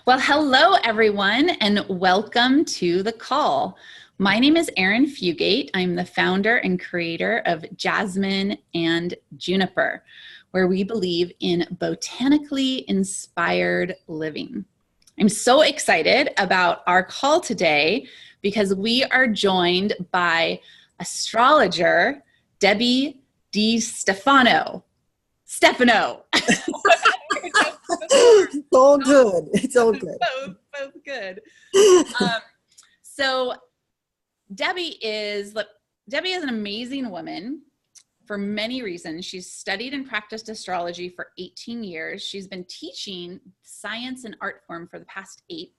Well, hello everyone, and welcome to the call. My name is Erin Fugate. I'm the founder and creator of Jasmine and Juniper, where we believe in botanically inspired living. I'm so excited about our call today because we are joined by astrologer Debe DeStefano. Stefano. It's all good. It's all good. Both good. So Debe is an amazing woman for many reasons. She's studied and practiced astrology for 18 years. She's been teaching science and art form for the past 8.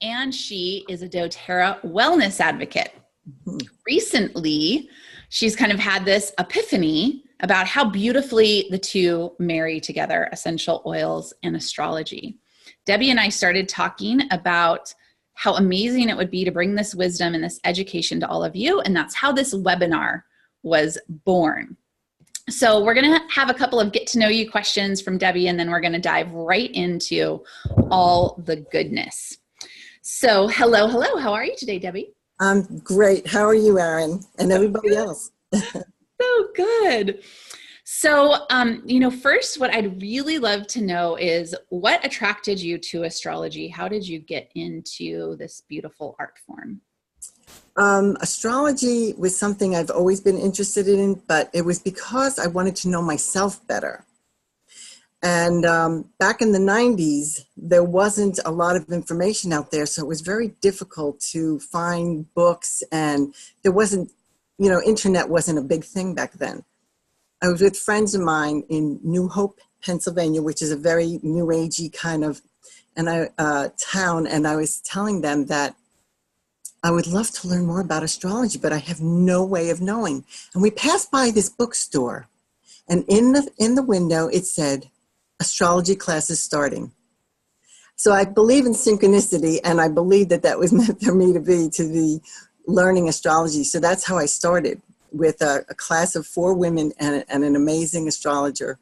And she is a doTERRA wellness advocate. Mm-hmm. Recently, she's kind of had this epiphany about how beautifully the two marry together, essential oils and astrology. Debe and I started talking about how amazing it would be to bring this wisdom and this education to all of you, and that's how this webinar was born. So we're going to have a couple of get to know you questions from Debe, and then we're going to dive right into all the goodness. So hello. How are you today, Debe? I'm great. How are you, Erin, and everybody else? So good. So, first, what I'd really love to know is what attracted you to astrology? How did you get into this beautiful art form? Astrology was something I've always been interested in, but it was because I wanted to know myself better. And back in the 90s, there wasn't a lot of information out there, so it was very difficult to find books, and there wasn't, internet wasn't a big thing back then. I was with friends of mine in New Hope, Pennsylvania, which is a very new agey kind of town, and I was telling them that I would love to learn more about astrology, but I have no way of knowing. And we passed by this bookstore, and in the window it said, "Astrology classes starting." So I believe in synchronicity, and I believe that was meant for me to be learning astrology. So that's how I started, with a class of 4 women and an amazing astrologer.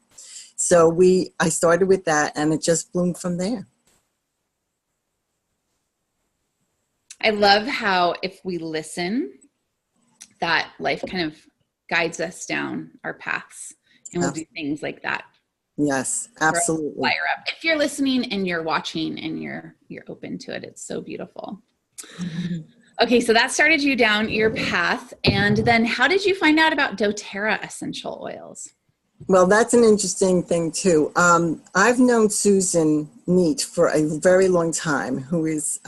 So I started with that, and it just bloomed from there. I love how if we listen, that life kind of guides us down our paths, and we'll do things like that. Yes, absolutely. Fire up. If you're listening and you're watching and you're open to it, it's so beautiful. Mm-hmm. Okay, so that started you down your path. And then how did you find out about doTERRA essential oils? Well, that's an interesting thing too. I've known Susan Neat for a very long time, who is,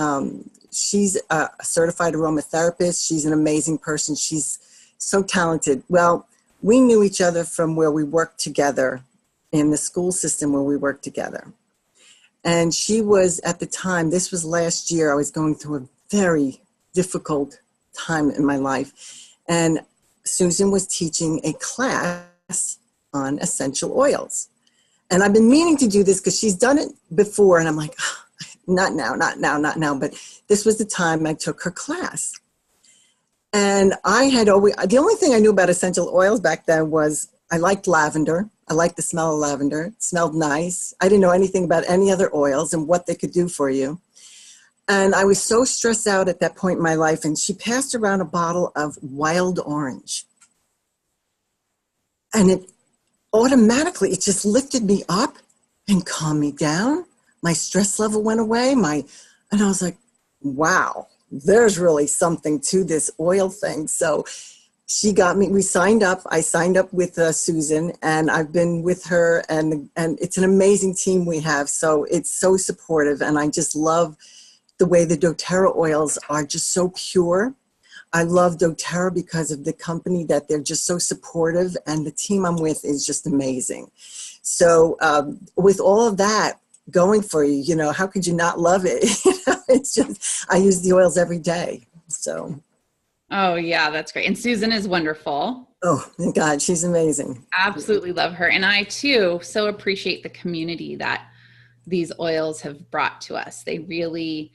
she's a certified aromatherapist. She's an amazing person. She's so talented. Well, we knew each other from where we worked together in the school system where we worked together. And she was, at the time, this was last year, I was going through a very difficult time in my life. And Susan was teaching a class on essential oils. And I've been meaning to do this because she's done it before. And I'm like, oh, not now. But this was the time I took her class. And the only thing I knew about essential oils back then was I liked lavender. I liked the smell of lavender. It smelled nice. I didn't know anything about any other oils and what they could do for you. And I was so stressed out at that point in my life, and she passed around a bottle of wild orange. And it just lifted me up and calmed me down. My stress level went away. And I was like, wow, there's really something to this oil thing. So she got me, I signed up with Susan, and I've been with her, and it's an amazing team we have. So it's so supportive, and I just love the way the doTERRA oils are just so pure. I love doTERRA because of the company, that they're just so supportive, and the team I'm with is just amazing. So with all of that going for you, how could you not love it? It's just, I use the oils every day. So. Oh yeah, that's great. And Susan is wonderful. Oh my God, she's amazing. Absolutely love her. And I too so appreciate the community that these oils have brought to us. They really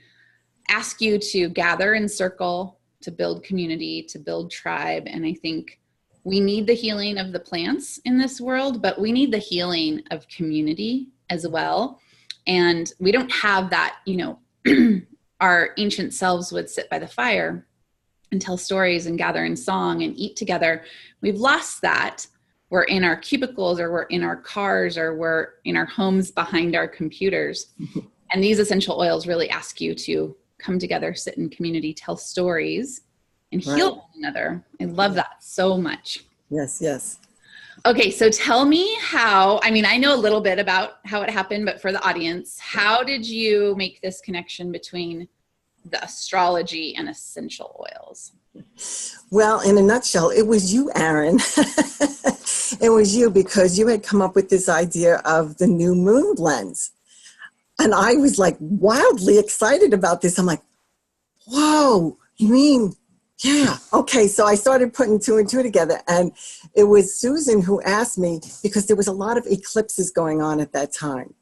ask you to gather in circle, to build community, to build tribe. And I think we need the healing of the plants in this world, but we need the healing of community as well. And we don't have that, our ancient selves would sit by the fire and tell stories and gather in song and eat together. We've lost that. We're in our cubicles, or we're in our cars, or we're in our homes behind our computers. And these essential oils really ask you to come together, sit in community, tell stories, and heal one another. I love that so much. Yes, yes. Okay, so tell me how, I know a little bit about how it happened, but for the audience, how did you make this connection between the astrology and essential oils? Well, in a nutshell, it was you, Aaron. It was you, because you had come up with this idea of the new moon blends. And I was like wildly excited about this. I'm like, whoa, you mean, yeah. Okay, so I started putting two and two together. And it was Susan who asked me, because there was a lot of eclipses going on at that time.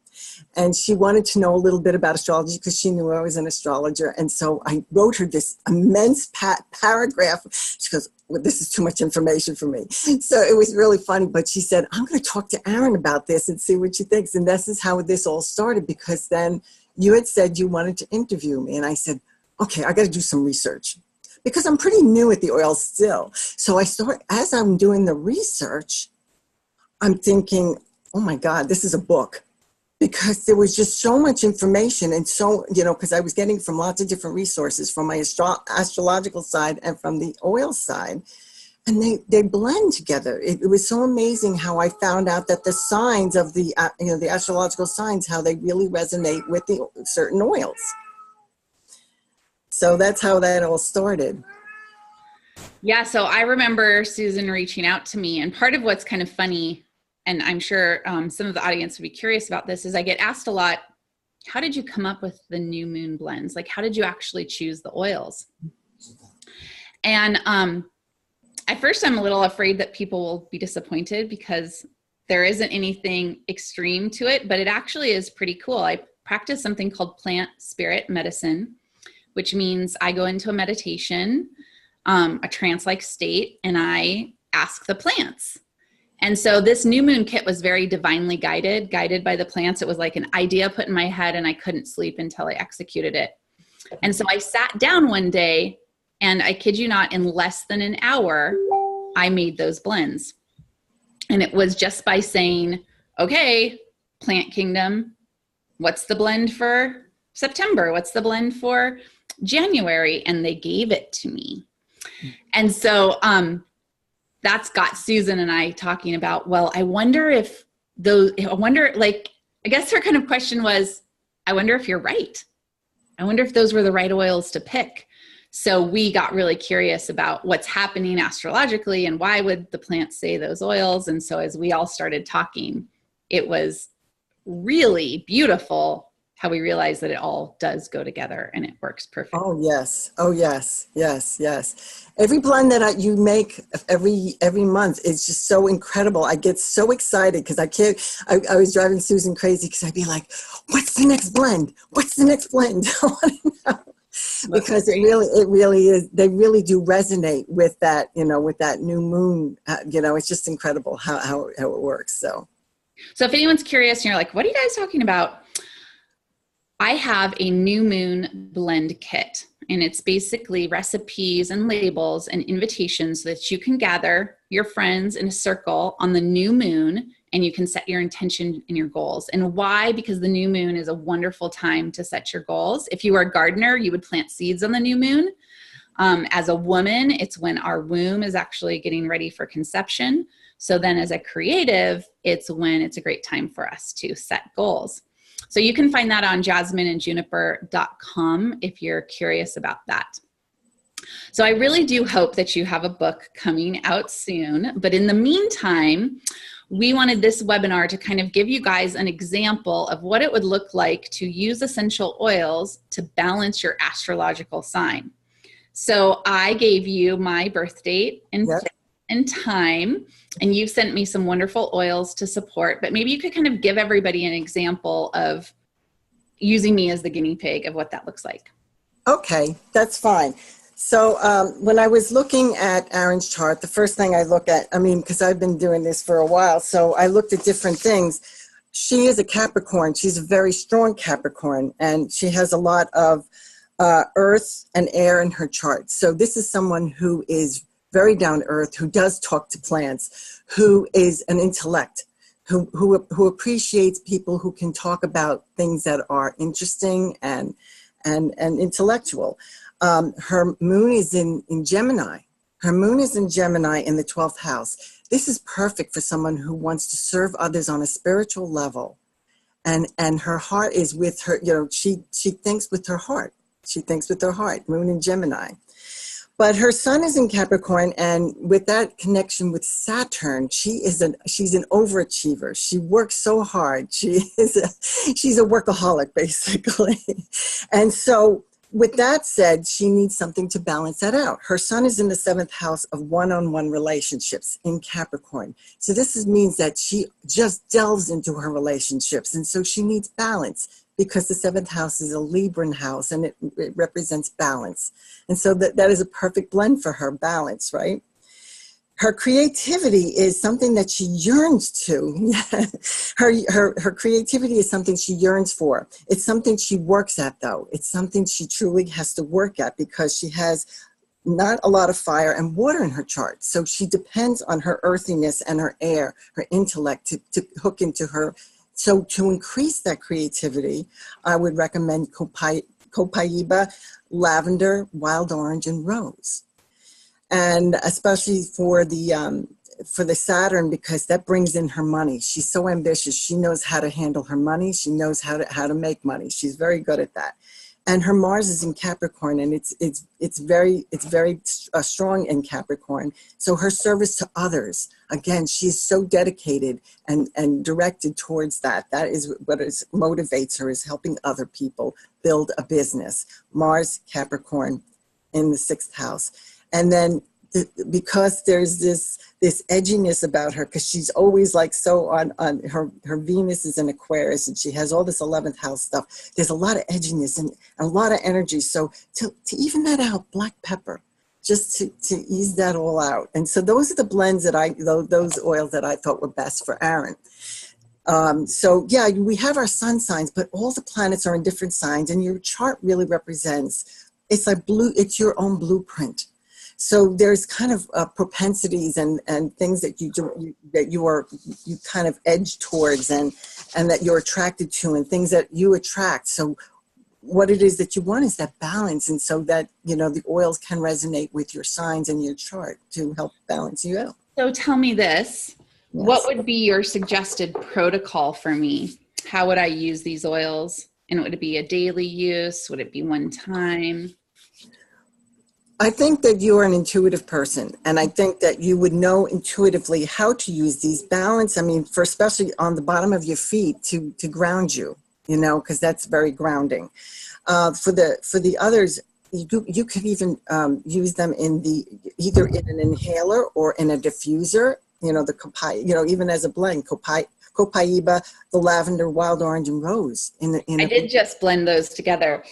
And she wanted to know a little bit about astrology because she knew I was an astrologer. And so I wrote her this immense paragraph. She goes, well, this is too much information for me. So it was really funny. But she said, I'm going to talk to Aaron about this and see what she thinks. And this is how this all started, because then you had said you wanted to interview me. And I said, okay, I got to do some research, because I'm pretty new at the oils still. So as I'm doing the research, I'm thinking, oh my God, this is a book. Because there was just so much information, and so, because I was getting from lots of different resources from my astrological side and from the oil side, and they blend together. It was so amazing how I found out that the signs of the astrological signs, how they really resonate with the certain oils. So that's how that all started. Yeah, so I remember Susan reaching out to me, and part of what's kind of funny, and I'm sure some of the audience would be curious about this, is I get asked a lot, how did you come up with the new moon blends? Like, how did you actually choose the oils? And at first I'm a little afraid that people will be disappointed, because there isn't anything extreme to it, but it actually is pretty cool. I practice something called plant spirit medicine, which means I go into a meditation, a trance-like state, and I ask the plants. And so this new moon kit was very divinely guided by the plants. It was like an idea put in my head, and I couldn't sleep until I executed it. And so I sat down one day, and I kid you not, in less than an hour, I made those blends. And it was just by saying, okay, plant kingdom, what's the blend for September? What's the blend for January? And they gave it to me. And so, that's got Susan and I talking about, well, I guess her kind of question was, I wonder if you're right. I wonder if those were the right oils to pick. So we got really curious about what's happening astrologically and why would the plants say those oils. And so as we all started talking, it was really beautiful how we realized that it all does go together and it works perfectly. Oh, yes. Oh, yes. Yes. Yes. Every blend that you make every month is just so incredible. I get so excited because I was driving Susan crazy because I'd be like, what's the next blend? What's the next blend? I want to know. Because it really is, they really do resonate with that, with that new moon, it's just incredible how it works. So if anyone's curious and you're like, what are you guys talking about? I have a new moon blend kit, and it's basically recipes and labels and invitations so that you can gather your friends in a circle on the new moon, and you can set your intention and your goals. And why? Because the new moon is a wonderful time to set your goals. If you are a gardener, you would plant seeds on the new moon. As a woman, it's when our womb is actually getting ready for conception. So then as a creative, it's when it's a great time for us to set goals. So you can find that on jasmineandjuniper.com if you're curious about that. So I really do hope that you have a book coming out soon. But in the meantime, we wanted this webinar to kind of give you guys an example of what it would look like to use essential oils to balance your astrological sign. So I gave you my birth date and time, and you've sent me some wonderful oils to support, but maybe you could kind of give everybody an example of using me as the guinea pig of what that looks like. Okay, that's fine. So when I was looking at Aaron's chart, the first thing I look at, because I've been doing this for a while, so I looked at different things. She is a Capricorn. She's a very strong Capricorn, and she has a lot of earth and air in her chart. So this is someone who is very down to earth, who does talk to plants, who is an intellect, who appreciates people who can talk about things that are interesting and intellectual. Her moon is in Gemini. Her moon is in Gemini in the 12th house. This is perfect for someone who wants to serve others on a spiritual level. And her heart is with her, she thinks with her heart. She thinks with her heart, moon in Gemini. But her sun is in Capricorn, and with that connection with Saturn, she's an overachiever. She works so hard. She's a workaholic, basically. And so with that said, she needs something to balance that out. Her sun is in the 7th house of one-on-one relationships in Capricorn. So this means that she just delves into her relationships. And so she needs balance because the 7th house is a Libran house and it represents balance. And so that is a perfect blend for her, balance, right? Her creativity is something that she yearns to. her creativity is something she yearns for. It's something she works at, though. It's something she truly has to work at because she has not a lot of fire and water in her chart. So she depends on her earthiness and her air, her intellect to hook into her. So to increase that creativity, I would recommend copaiba, lavender, wild orange, and rose. And especially for the Saturn, because that brings in her money. She's so ambitious. She knows how to handle her money. She knows how to make money. She's very good at that. And her Mars is in Capricorn, and it's very strong in Capricorn. So her service to others, again, she's so dedicated and directed towards that. That is what motivates her, is helping other people build a business. Mars, Capricorn, in the 6th house. And then because there's this edginess about her, because she's always like so on her Venus is in Aquarius and she has all this 11th house stuff. There's a lot of edginess and a lot of energy. So to even that out, black pepper, just to ease that all out. And so those are the blends those oils that I thought were best for Aaron. So yeah, we have our sun signs, but all the planets are in different signs, and your chart really represents, it's it's your own blueprint. So there's kind of propensities and things that you kind of edge towards and that you're attracted to, and things that you attract. So what it is that you want is that balance, and so that the oils can resonate with your signs and your chart to help balance you out. So tell me this. Yes. What would be your suggested protocol for me? How would I use these oils? And would it be a daily use? Would it be one time? I think that you're an intuitive person, and I think that you would know intuitively how to use these balance. I mean, for especially on the bottom of your feet to ground you, because that's very grounding. For the others, you could even use them either in an inhaler or in a diffuser. The copaiba, even as a blend, copaiba, the lavender, wild orange, and rose. I did just blend those together.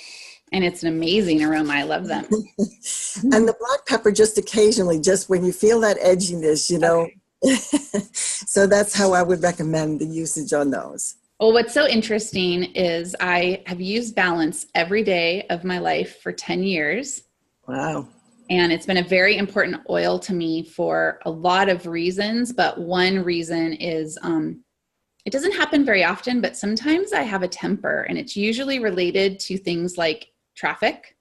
And it's an amazing aroma. I love them. And the black pepper just occasionally, just when you feel that edginess, Okay. So that's how I would recommend the usage on those. Well, what's so interesting is I have used balance every day of my life for 10 years. Wow. And it's been a very important oil to me for a lot of reasons. But one reason is it doesn't happen very often, but sometimes I have a temper, and it's usually related to things like traffic.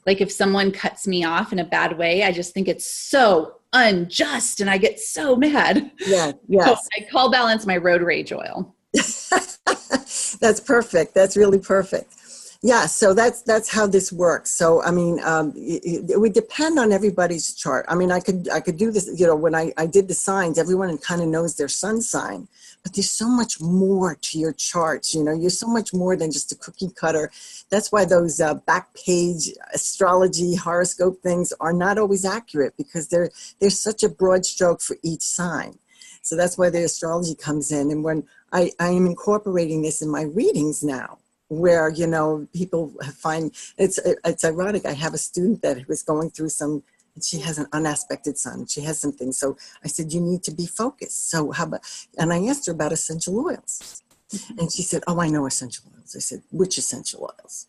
Like if someone cuts me off in a bad way, I just think it's so unjust and I get so mad. Yeah, yes. So I call balance my road rage oil. That's perfect. That's really perfect. Yeah, so that's how this works. So I mean, it would depend on everybody's chart. I mean, I could do this. When I did the signs, everyone kind of knows their sun sign, but there's so much more to your charts. You're so much more than just a cookie cutter. That's why those back page astrology horoscope things are not always accurate, because there's such a broad stroke for each sign. So that's why the astrology comes in. And when I am incorporating this in my readings now, where people find it's ironic. I have a student that was going through some And she has an unaspected sun. She has some things. So I said, you need to be focused. So how about, and I asked her about essential oils. And she said, oh, I know essential oils. I said, which essential oils?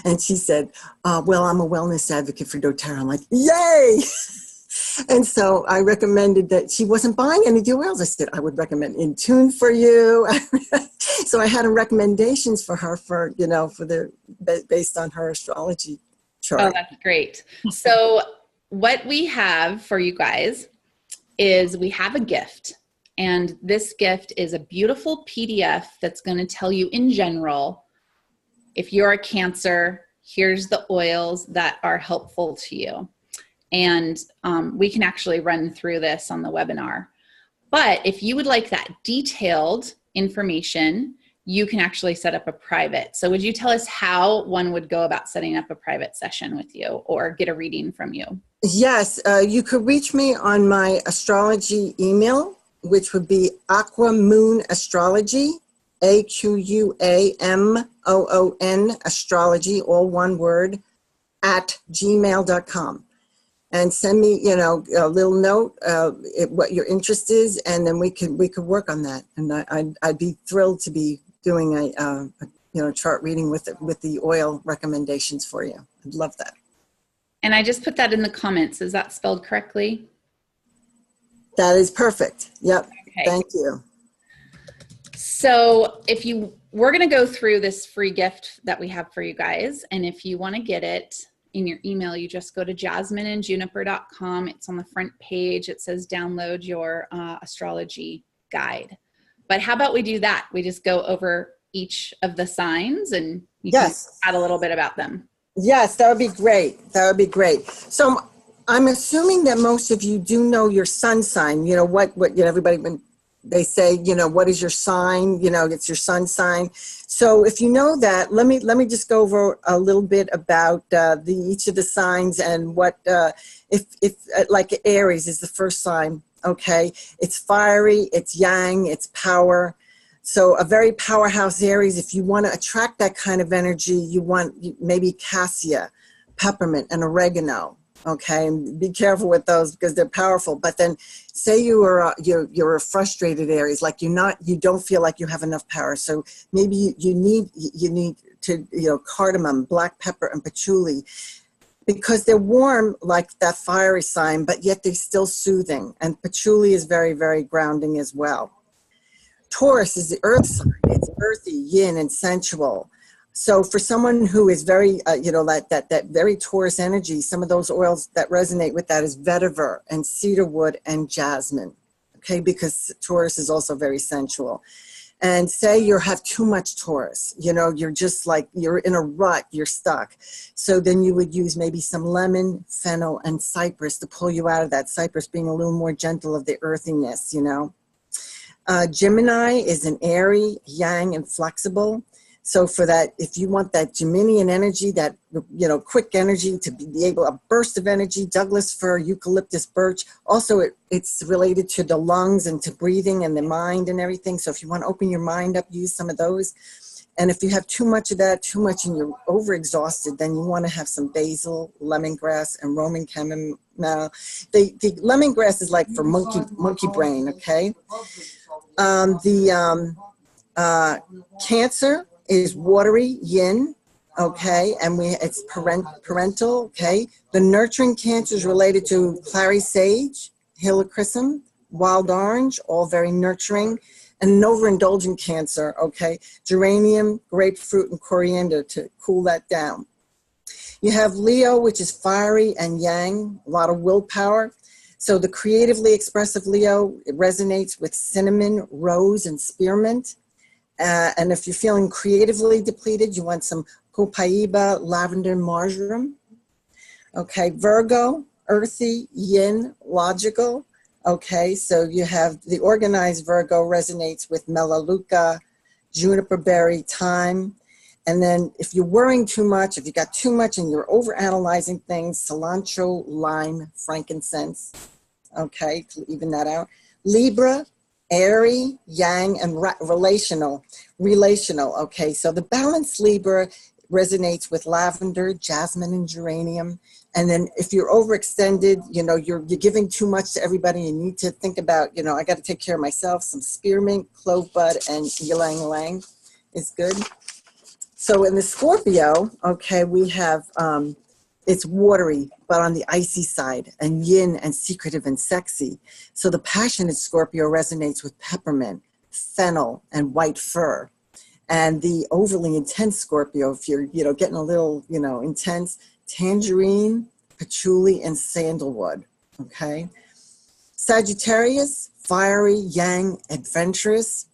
And she said, well, I'm a wellness advocate for doTERRA. I'm like, yay! And so I recommended that she wasn't buying any oils. I said, I would recommend In Tune for you. So I had recommendations for her for, you know, for the, based on her astrology chart. Oh, that's great. So what we have for you guys is we have a gift. And this gift is a beautiful PDF that's going to tell you in general, if you're a Cancer, here's the oils that are helpful to you. And we can actually run through this on the webinar. But if you would like that detailed information, you can actually set up a private. So would you tell us how one would go about setting up a private session with you or get a reading from you? Yes, you could reach me on my astrology email, which would be aquamoonastrology, AQUAMOON astrology, all one word, at gmail.com. And send me, you know, a little note, what your interest is, and then we could work on that. And I'd be thrilled to be doing a you know, chart reading with the oil recommendations for you. I'd love that. And I just put that in the comments. Is that spelled correctly? That is perfect. Yep. Okay. Thank you. So we're going to go through this free gift that we have for you guys. And if you want to get it in your email, you just go to jasmineandjuniper.com. It's on the front page. It says download your astrology guide. But how about we do that? We just go over each of the signs and you can add a little bit about them. Yes, that would be great. That would be great. So I'm assuming that most of you do know your sun sign. You know, what you know, everybody, when they say, you know, what is your sign? You know, it's your sun sign. So if you know that, let me just go over a little bit about each of the signs and what, if like Aries is the first sign, okay? It's fiery, it's yang, it's power. So a very powerhouse Aries, if you want to attract that kind of energy, you want maybe cassia, peppermint, and oregano. Okay, and be careful with those because they're powerful. But then, say you're a frustrated Aries, like you don't feel like you have enough power. So maybe you need to, you know, cardamom, black pepper, and patchouli, because they're warm like that fiery sign, but yet they're still soothing. And patchouli is very, very grounding as well. Taurus is the earth sign. It's earthy, yin, and sensual. So for someone who is very, you know, that very Taurus energy, some of those oils that resonate with that is vetiver and cedarwood and jasmine, okay, because Taurus is also very sensual. And say you have too much Taurus, you know, you're just like, you're in a rut, you're stuck. So then you would use maybe some lemon, fennel, and cypress to pull you out of that, cypress being a little more gentle of the earthiness, you know. Gemini is an airy, yang, and flexible. So for that, if you want that Geminian energy, that, you know, quick energy to be able, a burst of energy, Douglas fir, eucalyptus, birch. Also, it's related to the lungs and to breathing and the mind and everything. So if you want to open your mind up, use some of those. And if you have too much of that, too much and you're overexhausted, then you want to have some basil, lemongrass, and Roman chamomile. The lemongrass is like for monkey brain, okay? Cancer is watery, yin, okay, and it's parental, okay. The nurturing Cancer is related to clary sage, helichrysum, wild orange, all very nurturing, and an overindulgent Cancer, okay, geranium, grapefruit, and coriander to cool that down. You have Leo, which is fiery and yang, a lot of willpower. So the creatively expressive Leo, it resonates with cinnamon, rose, and spearmint. And if you're feeling creatively depleted, you want some copaiba, lavender, marjoram. Okay, Virgo, earthy, yin, logical. Okay, so you have the organized Virgo resonates with melaleuca, juniper berry, thyme. And then if you're worrying too much, if you got too much and you're overanalyzing things, cilantro, lime, frankincense. Okay, to even that out. Libra, airy, yang, and relational. Okay, so the balanced Libra resonates with lavender, jasmine, and geranium. And then if you're overextended, you're giving too much to everybody, you need to think about, I got to take care of myself. Some spearmint, clove bud, and ylang ylang is good. So in the Scorpio, okay, we have, it's watery, but on the icy side, and yin and secretive and sexy. So the passionate Scorpio resonates with peppermint, fennel, and white fir. And the overly intense Scorpio, if you're, getting a little, intense, tangerine, patchouli, and sandalwood, okay? Sagittarius, fiery, yang, adventurous.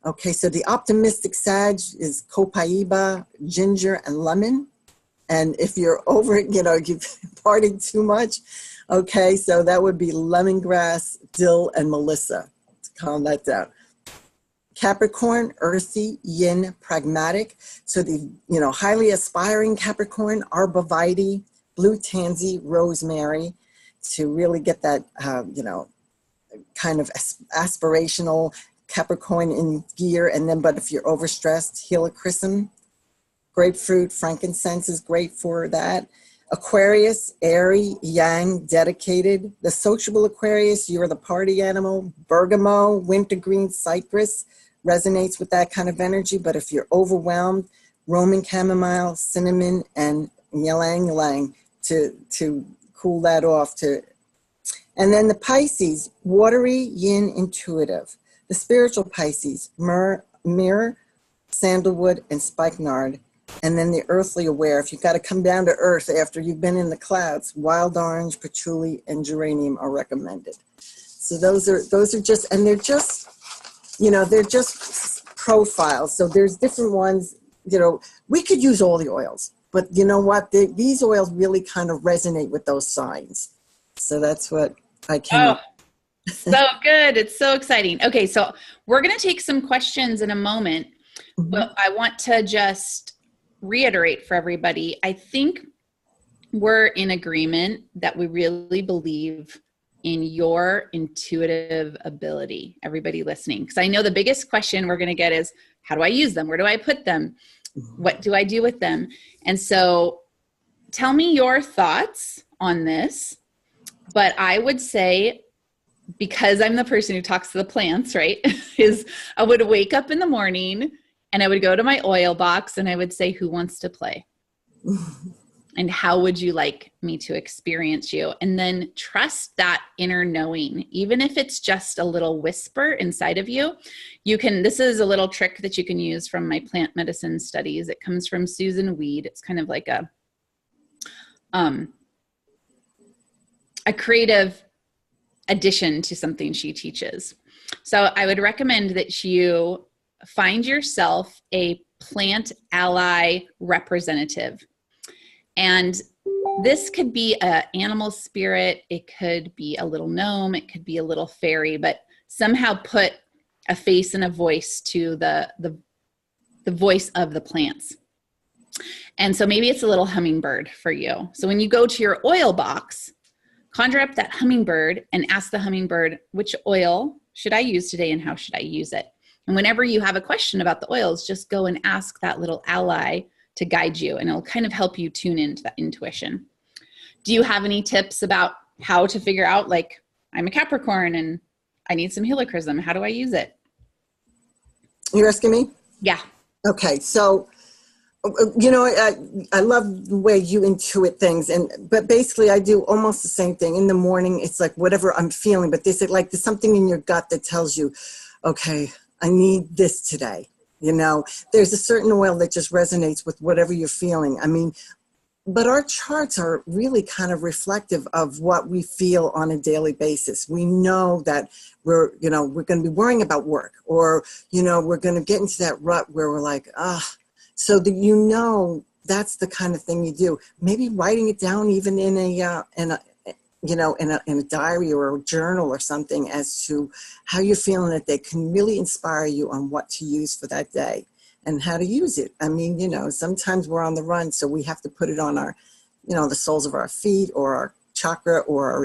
Okay, so the optimistic Sag is copaiba, ginger, and lemon. And if you're over, you've partied too much, okay, so that would be lemongrass, dill, and melissa. To calm that down. Capricorn, earthy, yin, pragmatic. So the, highly aspiring Capricorn, arborvitae, blue tansy, rosemary, to really get that, kind of aspirational Capricorn in gear. And then, but if you're overstressed, helichrysum, grapefruit, frankincense is great for that. Aquarius, airy, yang, dedicated. The sociable Aquarius, you're the party animal. Bergamot, wintergreen, cypress resonates with that kind of energy. But if you're overwhelmed, Roman chamomile, cinnamon, and ylang ylang to cool that off. And then the Pisces, watery, yin, intuitive. The spiritual Pisces, myrrh, sandalwood, and spikenard. And then the earthly aware, if you've got to come down to earth after you've been in the clouds, wild orange, patchouli, and geranium are recommended. So those are just, and they're just, they're just profiles. So there's different ones, we could use all the oils, but you know what? These oils really kind of resonate with those signs. So that's what I came up. So good. It's so exciting. Okay, so we're going to take some questions in a moment, but I want to just reiterate for everybody. I think we're in agreement that we really believe in your intuitive ability, everybody listening. Because I know the biggest question we're going to get is, how do I use them? Where do I put them? What do I do with them? And so tell me your thoughts on this. But I would say, because I'm the person who talks to the plants, right, is I would wake up in the morning and I would go to my oil box and I would say, who wants to play? And how would you like me to experience you? And then trust that inner knowing, even if it's just a little whisper inside of you. This is a little trick that you can use from my plant medicine studies. It comes from Susan Weed. It's kind of like a creative addition to something she teaches. So I would recommend that you find yourself a plant ally representative. And this could be an animal spirit. It could be a little gnome. It could be a little fairy, but somehow put a face and a voice to the voice of the plants. And so maybe it's a little hummingbird for you. So when you go to your oil box, conjure up that hummingbird and ask the hummingbird, which oil should I use today and how should I use it? And whenever you have a question about the oils, just go and ask that little ally to guide you, and it'll kind of help you tune into that intuition. Do you have any tips about how to figure out, like, I'm a Capricorn and I need some helichrysum. How do I use it? You're asking me? Yeah. Okay. So, I love the way you intuit things, but basically I do almost the same thing. In the morning, it's like whatever I'm feeling, but there's something in your gut that tells you, okay, I need this today. There's a certain oil that just resonates with whatever you're feeling. I mean, but our charts are really kind of reflective of what we feel on a daily basis. We know that we're going to be worrying about work, or, we're going to get into that rut where we're like, so that that's the kind of thing you do. Maybe writing it down even in a diary or a journal or something as to how you're feeling that day can really inspire you on what to use for that day and how to use it. I mean, sometimes we're on the run, so we have to put it on our, the soles of our feet or our chakra or our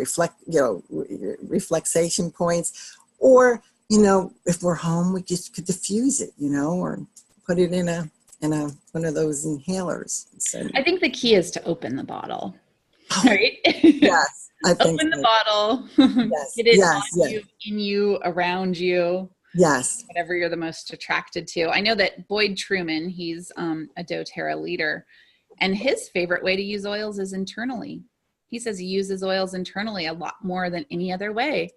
reflexation points. Or, if we're home, we just could diffuse it, or put it in a one of those inhalers. So, I think the key is to open the bottle, oh, right? yes, I think Open the so. bottle, Yes, get it yes, on yes, you, in you, around you, yes. whatever you're the most attracted to. I know that Boyd Truman, he's a doTERRA leader, and his favorite way to use oils is internally. He says he uses oils internally a lot more than any other way.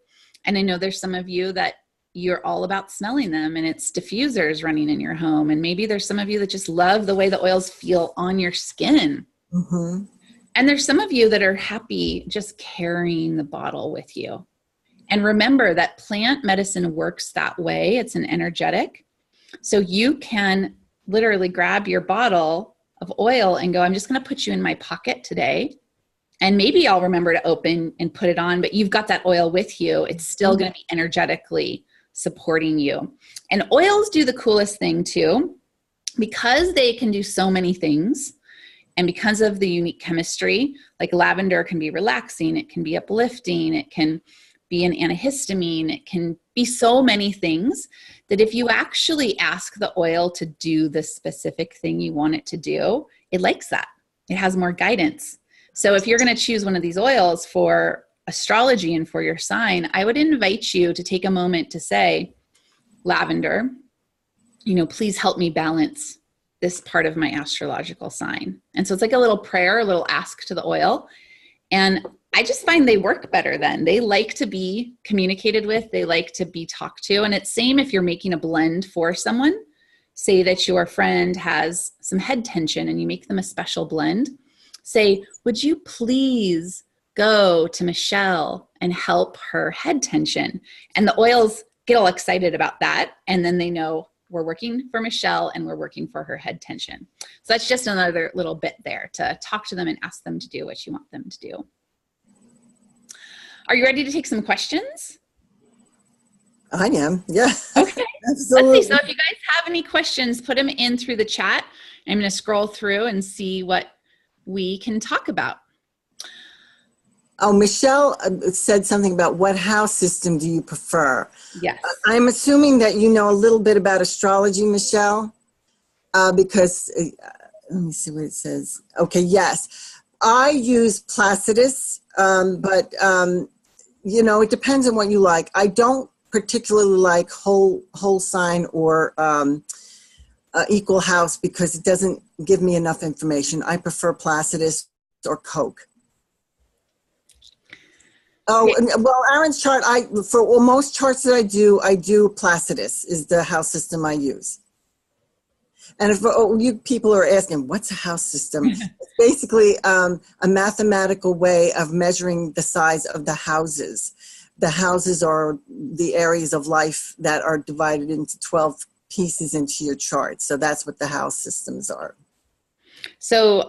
And I know there's some of you that you're all about smelling them, and it's diffusers running in your home. And maybe there's some of you that just love the way the oils feel on your skin. Mm-hmm. And there's some of you that are happy just carrying the bottle with you. And remember that plant medicine works that way. It's an energetic. So you can literally grab your bottle of oil and go, I'm just going to put you in my pocket today. And maybe I'll remember to open and put it on, but you've got that oil with you. It's still going to be energetically supporting you. And oils do the coolest thing too, because they can do so many things. And because of the unique chemistry, like lavender can be relaxing, it can be uplifting, it can be an antihistamine, it can be so many things that if you actually ask the oil to do the specific thing you want it to do, it likes that. It has more guidance. So if you're going to choose one of these oils for astrology and for your sign, I would invite you to take a moment to say, lavender, please help me balance this part of my astrological sign. And so it's like a little prayer, a little ask to the oil. And I just find they work better then. They like to be communicated with. They like to be talked to. And it's same if you're making a blend for someone. Say that your friend has some head tension and you make them a special blend. Say, would you please go to Michelle and help her head tension? And the oils get all excited about that. And then they know we're working for Michelle and we're working for her head tension. So that's just another little bit there to talk to them and ask them to do what you want them to do. Are you ready to take some questions? I am. Yeah. Okay. Absolutely. Let's see. So if you guys have any questions, put them in through the chat. I'm going to scroll through and see what we can talk about. Oh, Michelle said something about what house system do you prefer? Yes. I'm assuming that you know a little bit about astrology, Michelle, because let me see what it says. Okay, yes. I use Placidus, but it depends on what you like. I don't particularly like whole sign or equal house because it doesn't give me enough information. I prefer Placidus or Coke. Oh, well, Aaron's chart, most charts that I do Placidus is the house system I use. And if you people are asking, what's a house system? It's basically a mathematical way of measuring the size of the houses. The houses are the areas of life that are divided into 12 pieces into your chart. So that's what the house systems are. So,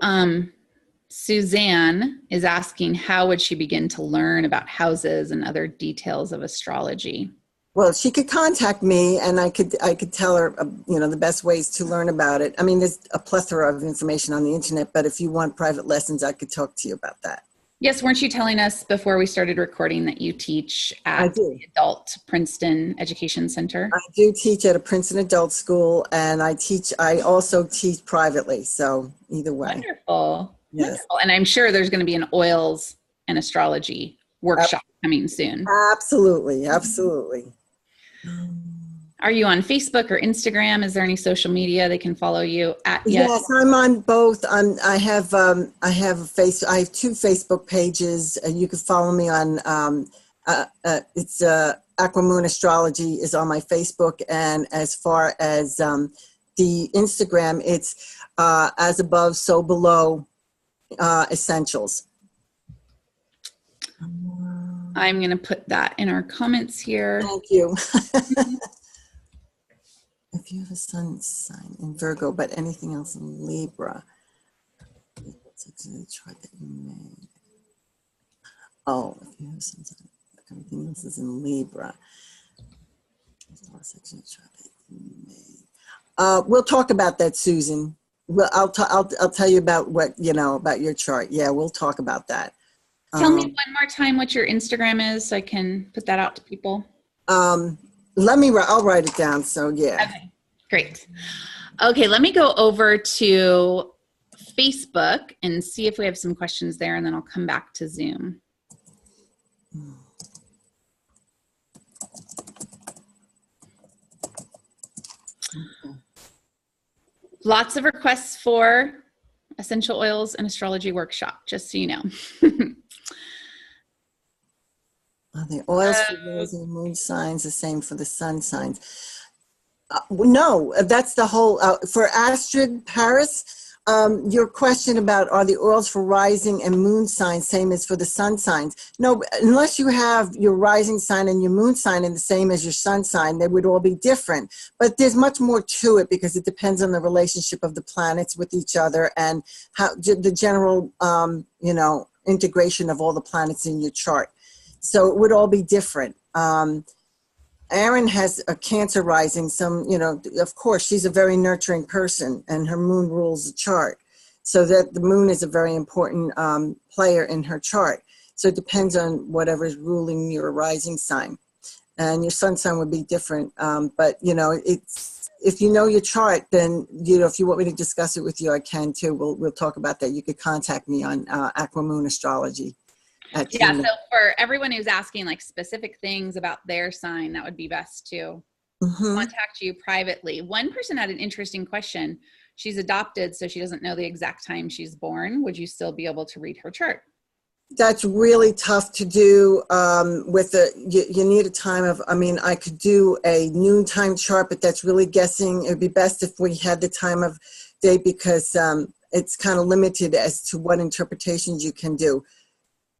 Suzanne is asking, how would she begin to learn about houses and other details of astrology? Well, she could contact me and I could tell her, the best ways to learn about it. I mean, there's a plethora of information on the internet, but if you want private lessons, I could talk to you about that. Yes. Weren't you telling us before we started recording that you teach at the Adult Princeton Education Center? I do teach at a Princeton adult school and I also teach privately. So either way. Wonderful. Yes. Wonderful. And I'm sure there's going to be an oils and astrology workshop coming soon. Absolutely. Absolutely. Are you on Facebook or Instagram? Is there any social media they can follow you at yet? Yes, I'm on both. I have two Facebook pages. You can follow me on, it's Aquamoon Astrology is on my Facebook. And as far as the Instagram, it's As Above, So Below Essentials. I'm going to put that in our comments here. Thank you. If you have a sun sign in Virgo, but anything else in Libra, it's a chart that you made. Oh, if you have a sun sign, everything else is in Libra. We'll talk about that, Susan. Well, I'll tell you about what about your chart. Yeah, we'll talk about that. Tell me one more time what your Instagram is so I can put that out to people. I'll write it down. So yeah. Okay, great. Okay, let me go over to Facebook and see if we have some questions there, and then I'll come back to Zoom. Lots of requests for essential oils and astrology workshop, just so you know. Are the oils for rising moon signs the same for the sun signs? No, that's the whole, for Astrid Paris, your question about are the oils for rising and moon signs same as for the sun signs? No, unless you have your rising sign and your moon sign in the same as your sun sign, they would all be different. But there's much more to it because it depends on the relationship of the planets with each other and how the general, you know, integration of all the planets in your chart. So it would all be different. Erin has a Cancer rising, you know, of course, she's a very nurturing person and her moon rules the chart. So that the moon is a very important player in her chart. So it depends on whatever's ruling your rising sign. And your sun sign would be different. But, you know, if you know your chart, then, you know, if you want me to discuss it with you, I can too. We'll talk about that. You could contact me on Aquamoon Astrology. Yeah, so for everyone who's asking like specific things about their sign, that would be best to contact you privately. One person had an interesting question. She's adopted, so she doesn't know the exact time she's born. Would you still be able to read her chart? That's really tough to do with you need a time of, I mean, I could do a noontime chart, but that's really guessing. It would be best if we had the time of day because it's kind of limited as to what interpretations you can do.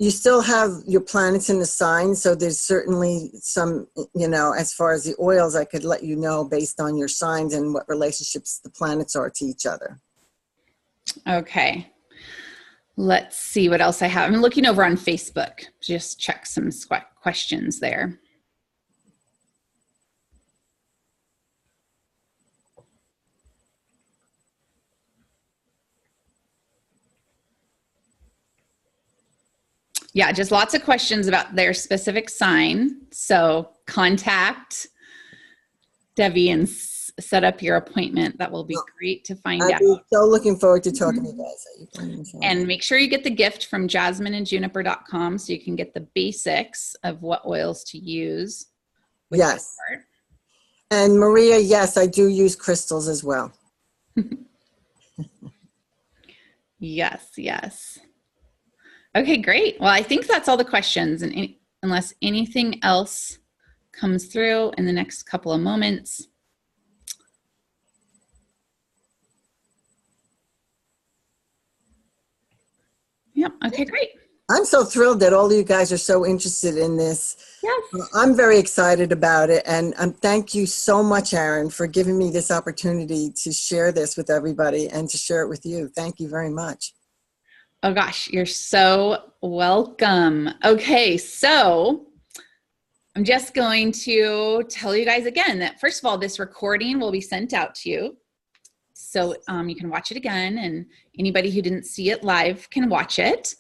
You still have your planets in the sign, so there's certainly some, you know, as far as the oils, I could let you know based on your signs and what relationships the planets are to each other. Okay. Let's see what else I have. I'm looking over on Facebook. Just check some questions there. Yeah, just lots of questions about their specific sign. So contact Debbie and set up your appointment. That will be great to find out. I'm so looking forward to talking to you guys. And make sure you get the gift from jasmineandjuniper.com so you can get the basics of what oils to use. Yes. And Maria, yes, I do use crystals as well. Yes, yes. Okay, great. Well, I think that's all the questions. And unless anything else comes through in the next couple of moments. Yep. Okay, great. I'm so thrilled that all of you guys are so interested in this. Yes. I'm very excited about it. And thank you so much, Erin, for giving me this opportunity to share this with everybody and to share it with you. Thank you very much. Oh gosh, you're so welcome. Okay, so I'm just going to tell you guys again that first of all, this recording will be sent out to you. So you can watch it again, and anybody who didn't see it live can watch it.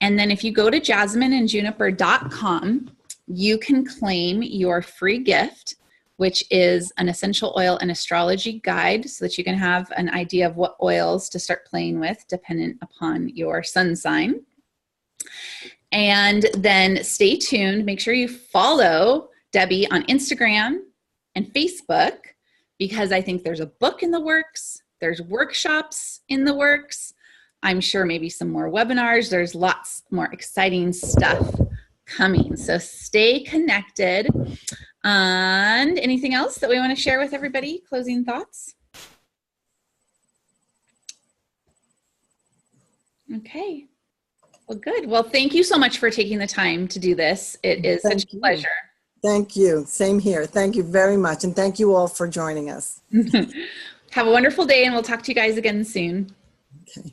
And then if you go to jasmineandjuniper.com, you can claim your free gift, which is an essential oil and astrology guide so that you can have an idea of what oils to start playing with dependent upon your sun sign. And then stay tuned. Make sure you follow Debbie on Instagram and Facebook because I think there's a book in the works. There's workshops in the works. I'm sure maybe some more webinars. There's lots more exciting stuff coming. So stay connected. And anything else that we want to share with everybody? Closing thoughts? Okay. Well, good. Well, thank you so much for taking the time to do this. It is such a pleasure. Thank you. Same here. Thank you very much. And thank you all for joining us. Have a wonderful day, and we'll talk to you guys again soon. Okay.